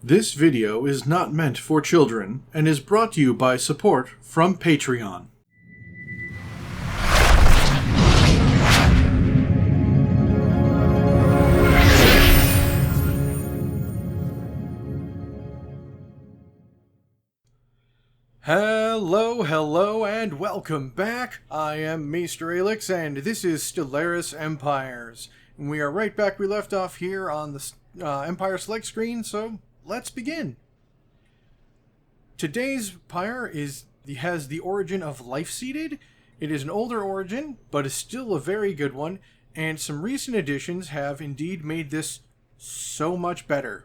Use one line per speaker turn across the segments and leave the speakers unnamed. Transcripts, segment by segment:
This video is not meant for children and is brought to you by support from Patreon. Hello, and welcome back. I am Maester Aelix, and this is Stellaris Empires. And we are right back. We left off here on the Empire Select screen, so let's begin. Today's empire has the origin of life-seeded. It is an older origin, but is still a very good one, and some recent additions have indeed made this so much better.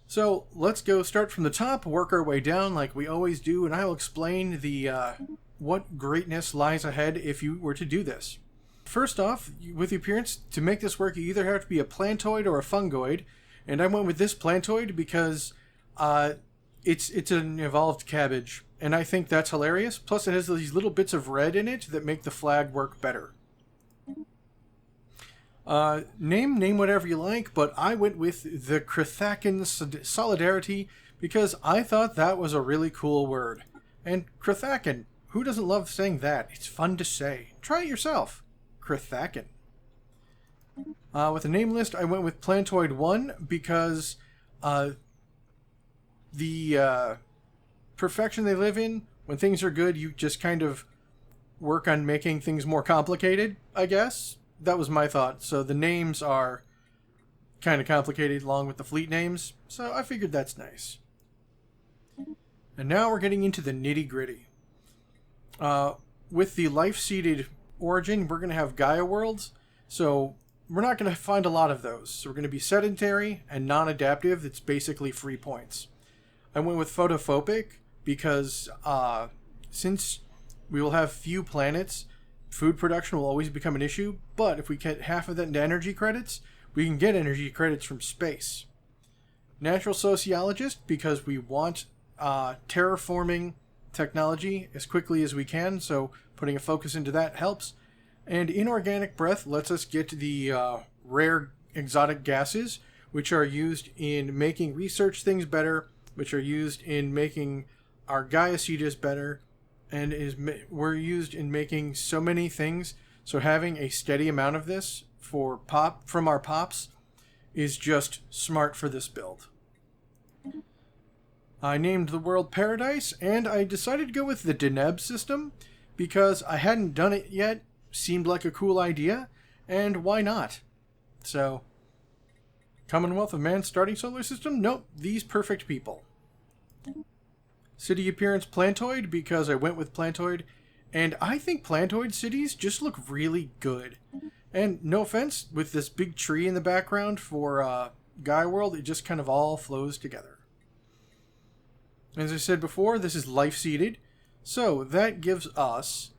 So let's go start from the top, work our way down like we always do, and I'll explain what greatness lies ahead if you were to do this. First off, with the appearance, to make this work, you either have to be a Platoid or a Fungoid, and I went with this Platoid because it's an evolved cabbage, and I think that's hilarious. Plus, it has these little bits of red in it that make the flag work better. Name whatever you like, but I went with the Krithakan Solidarity because I thought that was a really cool word. And Krithakan, who doesn't love saying that? It's fun to say. Try it yourself. Krithakan. With the name list, I went with Platoid 1 because the perfection they live in, when things are good, you just kind of work on making things more complicated, I guess. That was my thought. So the names are kind of complicated along with the fleet names, so I figured that's nice. And now we're getting into the nitty-gritty. With the life-seeded origin, we're going to have Gaia worlds, so we're not going to find a lot of those. So we're going to be sedentary and non-adaptive. It's basically free points. I went with photophobic because since we will have few planets, food production will always become an issue, but if we get half of that into energy credits, we can get energy credits from space. Natural sociologist, because we want terraforming technology as quickly as we can, so putting a focus into that helps. And inorganic breath lets us get the rare exotic gases, which are used in making research things better, which are used in making our Gaia Cetus better, and we're used in making so many things. So having a steady amount of this from our pops is just smart for this build. I named the world Paradise, and I decided to go with the Deneb system because I hadn't done it yet. Seemed like a cool idea, and why not? So, Commonwealth of Man starting solar system? Nope, these perfect people. City appearance Platoid because I went with Platoid, and I think Platoid cities just look really good. And no offense, with this big tree in the background for Gaia World, it just kind of all flows together. As I said before, this is life-seeded, so that gives us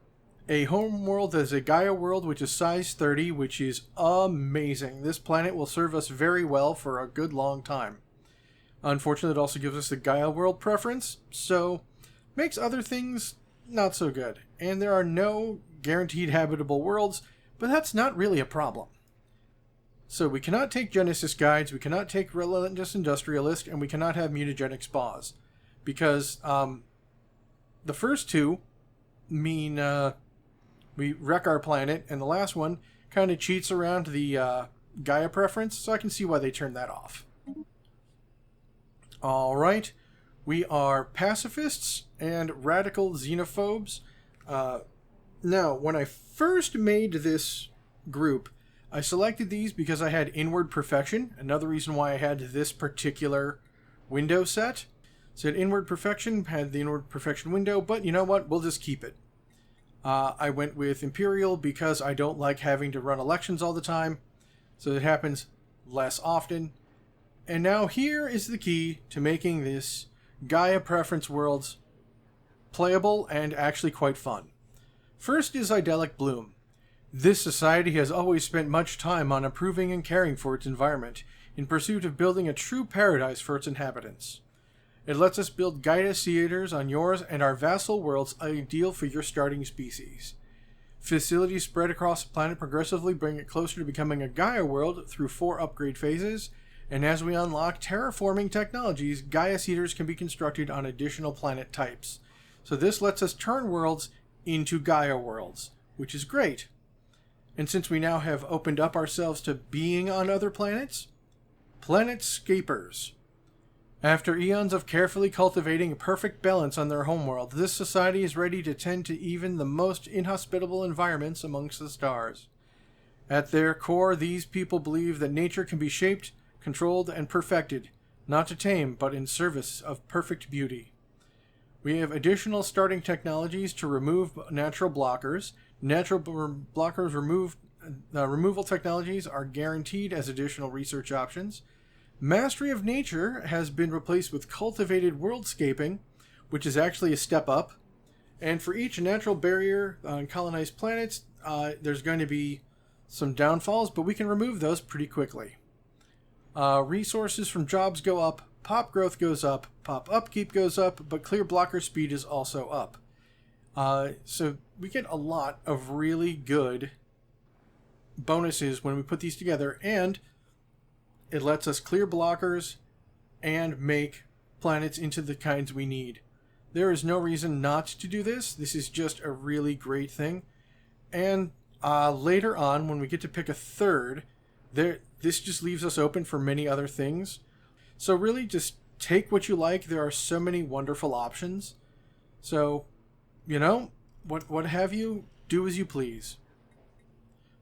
a homeworld that is a Gaia world, which is size 30, which is amazing. This planet will serve us very well for a good long time. Unfortunately, it also gives us the Gaia world preference, so makes other things not so good. And there are no guaranteed habitable worlds, but that's not really a problem. So we cannot take Genesis guides, we cannot take Relentless Industrialist, and we cannot have mutagenic spas. Because the first two mean we wreck our planet, and the last one kind of cheats around the Gaia preference, so I can see why they turned that off. Alright, we are pacifists and radical xenophobes. Now, when I first made this group, I selected these because I had inward perfection. Another reason why I had this particular window set. Said inward perfection, had the inward perfection window, but you know what? We'll just keep it. I went with Imperial because I don't like having to run elections all the time, so it happens less often. And now here is the key to making this Gaia preference worlds playable and actually quite fun. First is Idyllic Bloom. This society has always spent much time on improving and caring for its environment in pursuit of building a true paradise for its inhabitants. It lets us build Gaia theaters on yours and our vassal worlds, ideal for your starting species. Facilities spread across the planet progressively bring it closer to becoming a Gaia world through 4 upgrade phases, and as we unlock terraforming technologies, Gaia Seeders can be constructed on additional planet types. So this lets us turn worlds into Gaia worlds, which is great. And since we now have opened up ourselves to being on other planets, Planetscapers. After eons of carefully cultivating a perfect balance on their homeworld, this society is ready to tend to even the most inhospitable environments amongst the stars. At their core, these people believe that nature can be shaped, controlled, and perfected, not to tame, but in service of perfect beauty. We have additional starting technologies to remove natural blockers. Natural blockers removal technologies are guaranteed as additional research options. Mastery of nature has been replaced with cultivated worldscaping, which is actually a step up. And for each natural barrier on colonized planets, there's going to be some downfalls, but we can remove those pretty quickly. Resources from jobs go up, pop growth goes up, pop upkeep goes up, but clear blocker speed is also up. So we get a lot of really good bonuses when we put these together, and it lets us clear blockers and make planets into the kinds we need. There is no reason not to do this. This is just a really great thing. And later on, when we get to pick a third, this just leaves us open for many other things. So really just take what you like. There are so many wonderful options. So, you know, what have you, do as you please.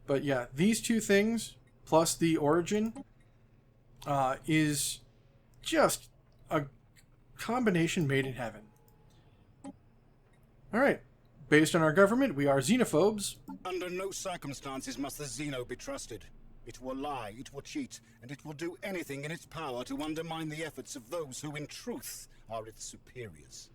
But yeah, these two things, plus the origin, is just a combination made in heaven. Alright, based on our government, we are xenophobes.
Under no circumstances must the Xeno be trusted. It will lie, it will cheat, and it will do anything in its power to undermine the efforts of those who in truth are its superiors.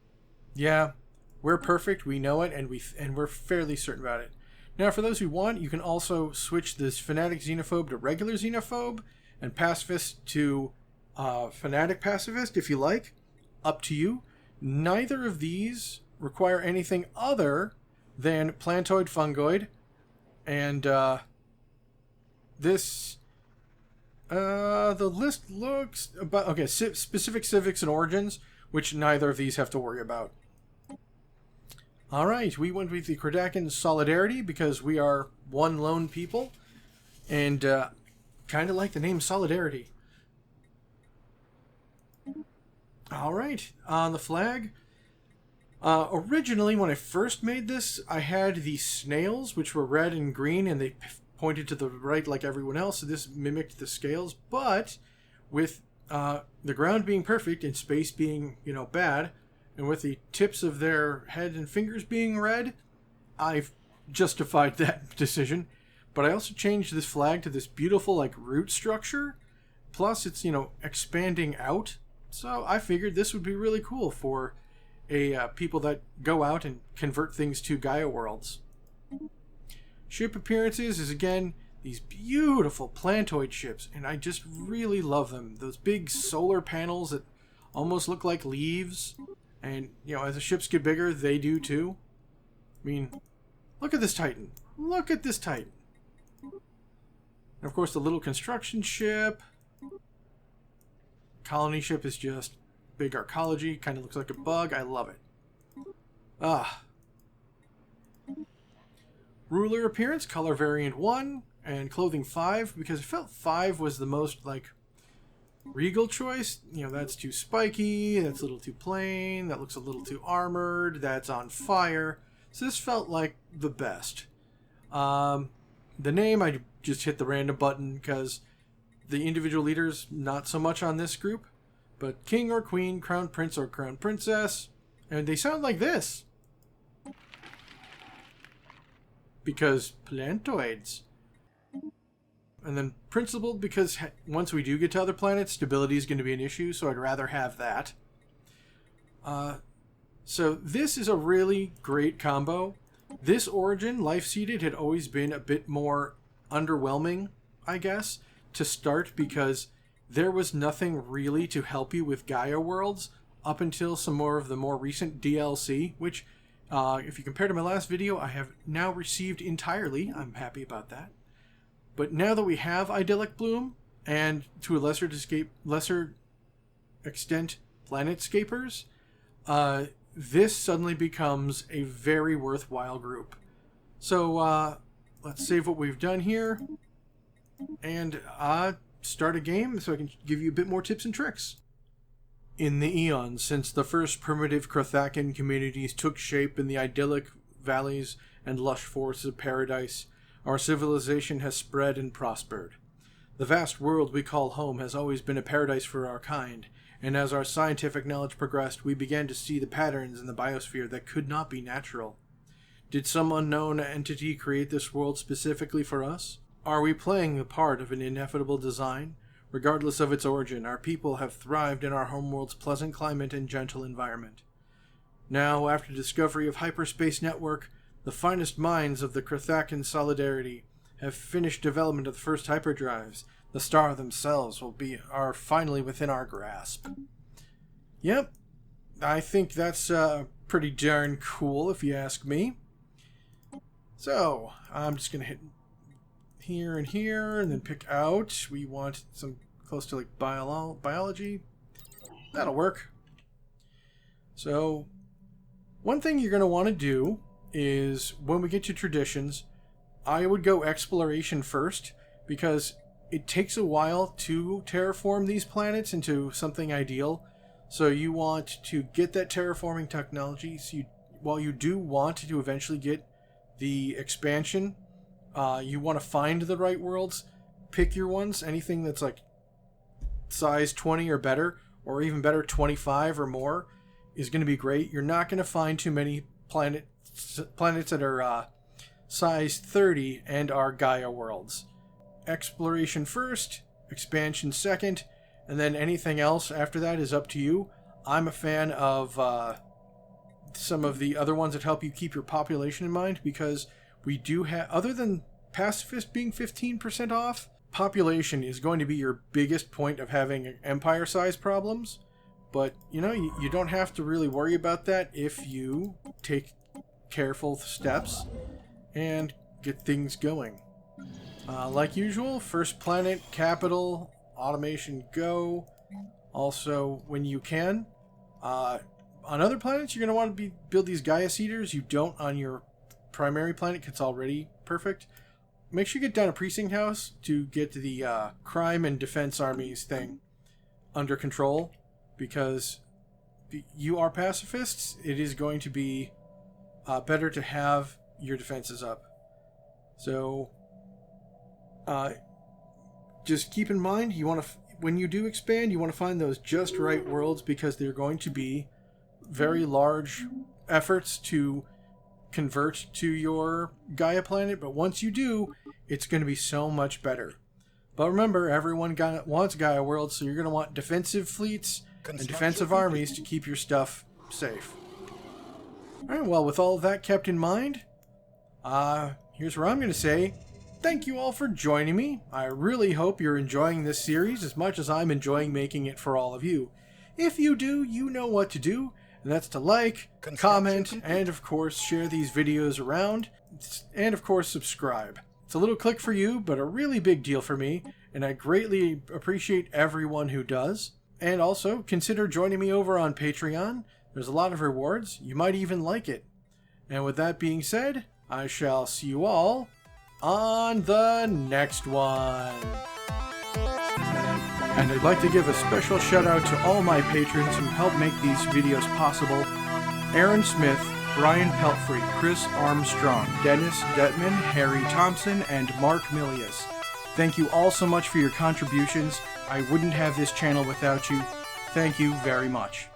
Yeah, we're perfect, we know it, and we're fairly certain about it. Now, for those who want, you can also switch this Fanatic Xenophobe to regular Xenophobe, and Pacifist to Fanatic Pacifist, if you like. Up to you. Neither of these require anything other than Plantoid Fungoid, and this... the list looks about... Okay, specific civics and origins, which neither of these have to worry about. Alright, we went with the Kradakan Solidarity because we are one lone people, and kind of like the name Solidarity. Alright, on the flag. Originally, when I first made this, I had the snails, which were red and green, and they pointed to the right like everyone else, so this mimicked the scales. But with the ground being perfect and space being, bad, and with the tips of their head and fingers being red, I've justified that decision. But I also changed this flag to this beautiful, root structure. Plus, it's, expanding out. So I figured this would be really cool for people that go out and convert things to Gaia worlds. Ship appearances is, again, these beautiful Plantoid ships. And I just really love them. Those big solar panels that almost look like leaves. And, as the ships get bigger, they do too. I mean, look at this Titan. Look at this Titan. And of course, the little construction ship. Colony ship is just big arcology. Kind of looks like a bug. I love it. Ruler appearance, color variant 1, and clothing 5, because I felt 5 was the most, regal choice. That's too spiky, that's a little too plain, that looks a little too armored, that's on fire. So this felt like the best. The name, I just hit the random button because the individual leaders, not so much on this group. But king or queen, crown prince or crown princess. And they sound like this. Because Plantoids. And then principled because once we do get to other planets, stability is going to be an issue, so I'd rather have that. So this is a really great combo. This origin, Life Seeded, had always been a bit more underwhelming, I guess, to start because there was nothing really to help you with Gaia worlds up until some more of the more recent DLC, which, if you compare to my last video, I have now received entirely. I'm happy about that. But now that we have Idyllic Bloom and to a lesser extent, planetscapers, this suddenly becomes a very worthwhile group. So let's save what we've done here and start a game so I can give you a bit more tips and tricks. In the eons since the first primitive Krathakan communities took shape in the idyllic valleys and lush forests of paradise, our civilization has spread and prospered. The vast world we call home has always been a paradise for our kind, and as our scientific knowledge progressed, we began to see the patterns in the biosphere that could not be natural. Did some unknown entity create this world specifically for us? Are we playing the part of an inevitable design? Regardless of its origin, our people have thrived in our homeworld's pleasant climate and gentle environment. Now, after discovery of Hyperspace Network, the finest minds of the Krathakan Solidarity have finished development of the first hyperdrives. The star themselves are finally within our grasp. Yep, I think that's pretty darn cool if you ask me. So, I'm just going to hit here and then pick out. We want some close to like biology. That'll work. So, one thing you're going to want to do is when we get to traditions, I would go exploration first, because it takes a while to terraform these planets into something ideal. So you want to get that terraforming technology. So while you do want to eventually get the expansion, you want to find the right worlds. Pick your ones. Anything that's like size 20 or better, or even better 25 or more, is going to be great. You're not going to find too many planets that are size 30 and are Gaia worlds. Exploration first, expansion second, and then anything else after that is up to you. I'm a fan of some of the other ones that help you keep your population in mind, because we do have, other than pacifist being 15% off, population is going to be your biggest point of having empire size problems. But you don't have to really worry about that if you take careful steps and get things going. Like usual, first planet, capital, automation, go. Also, when you can, on other planets, you're going to want to build these Gaia Seeders. You don't on your primary planet, because it's already perfect. Make sure you get down a precinct house to get the crime and defense armies thing under control, because you are pacifists. It is going to be better to have your defenses up. So just keep in mind, when you do expand, you want to find those just right worlds, because they're going to be very large efforts to convert to your Gaia planet, but once you do, it's going to be so much better. But remember, everyone wants Gaia worlds, so you're going to want defensive fleets and defensive armies to keep your stuff safe. Alright, well, with all of that kept in mind, here's where I'm going to say, thank you all for joining me. I really hope you're enjoying this series as much as I'm enjoying making it for all of you. If you do, you know what to do, and that's to like, comment, and of course share these videos around, and of course subscribe. It's a little click for you, but a really big deal for me, and I greatly appreciate everyone who does. And also, consider joining me over on Patreon. There's a lot of rewards. You might even like it. And with that being said, I shall see you all on the next one. And I'd like to give a special shout out to all my patrons who help make these videos possible. Aaron Smith, Brian Pelfrey, Chris Armstrong, Dennis Detman, Harry Thompson, and Mark Milius. Thank you all so much for your contributions. I wouldn't have this channel without you. Thank you very much.